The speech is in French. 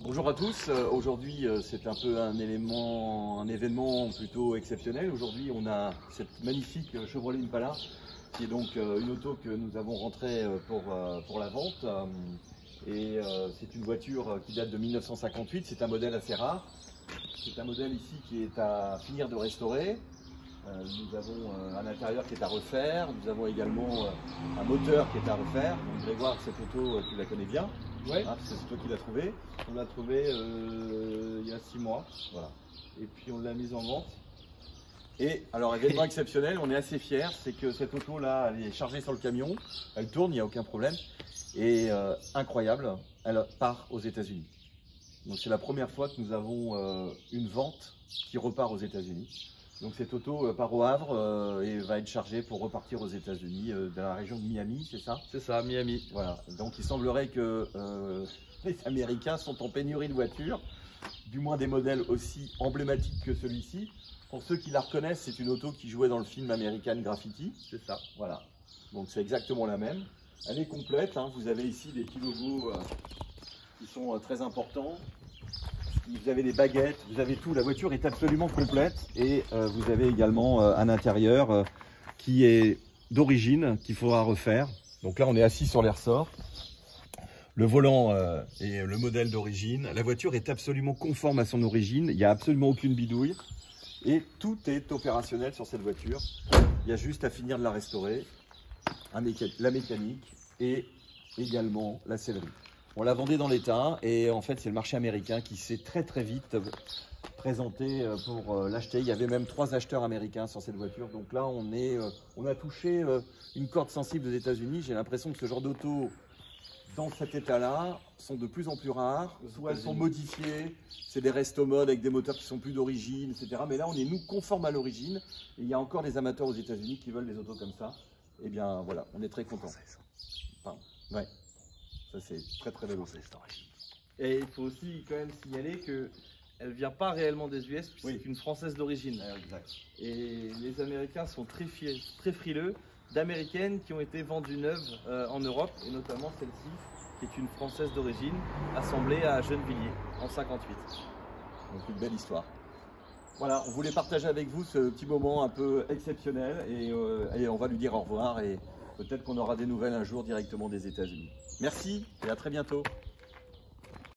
Bonjour à tous. Aujourd'hui, c'est un peu un événement plutôt exceptionnel. Aujourd'hui, on a cette magnifique Chevrolet Impala, qui est donc une auto que nous avons rentrée pour la vente. C'est une voiture qui date de 1958. C'est un modèle assez rare. C'est un modèle ici qui est à finir de restaurer. Nous avons un intérieur qui est à refaire. Nous avons également un moteur qui est à refaire. Donc, Grégoire, cette auto, tu la connais bien. Ouais. Parce que c'est toi qui l'as trouvée. On l'a trouvée il y a 6 mois. Voilà. Et puis on l'a mise en vente. Et alors, événement exceptionnel, on est assez fiers, c'est que cette auto-là, elle est chargée sur le camion. Elle tourne, il n'y a aucun problème. Et incroyable, elle part aux États-Unis. Donc c'est la première fois que nous avons une vente qui repart aux États-Unis. Donc cette auto part au Havre et va être chargée pour repartir aux États-Unis, dans la région de Miami, c'est ça? C'est ça, Miami. Voilà. Donc il semblerait que les Américains sont en pénurie de voitures, du moins des modèles aussi emblématiques que celui-ci. Pour ceux qui la reconnaissent, c'est une auto qui jouait dans le film American Graffiti. C'est ça. Voilà. Donc c'est exactement la même. Elle est complète, hein. Vous avez ici des petits logos qui sont très importants. Vous avez des baguettes, vous avez tout. La voiture est absolument complète et vous avez également un intérieur qui est d'origine, qu'il faudra refaire. Donc là, on est assis sur les ressorts. Le volant est le modèle d'origine. La voiture est absolument conforme à son origine. Il n'y a absolument aucune bidouille. Et tout est opérationnel sur cette voiture. Il y a juste à finir de la restaurer, la mécanique et également la sellerie. On la vendait dans l'état et en fait c'est le marché américain qui s'est très vite présenté pour l'acheter. Il y avait même 3 acheteurs américains sur cette voiture. Donc là on a touché une corde sensible aux États-Unis. J'ai l'impression que ce genre d'auto dans cet état-là sont de plus en plus rares. Soit elles sont modifiées, c'est des resto-mode avec des moteurs qui sont plus d'origine, etc. Mais là on est nous conformes à l'origine. Et il y a encore des amateurs aux États-Unis qui veulent des autos comme ça. Et bien voilà, on est très contents. Pardon. Ouais. Ça c'est très belle auto. Et il faut aussi quand même signaler que elle vient pas réellement des US, puisque c'est une française d'origine. Exact. Et les Américains sont très frileux d'américaines qui ont été vendues neuves en Europe, et notamment celle-ci, qui est une française d'origine, assemblée à Gennevilliers en 58. Donc une belle histoire. Voilà, on voulait partager avec vous ce petit moment un peu exceptionnel et on va lui dire au revoir et peut-être qu'on aura des nouvelles un jour directement des États-Unis. Merci et à très bientôt.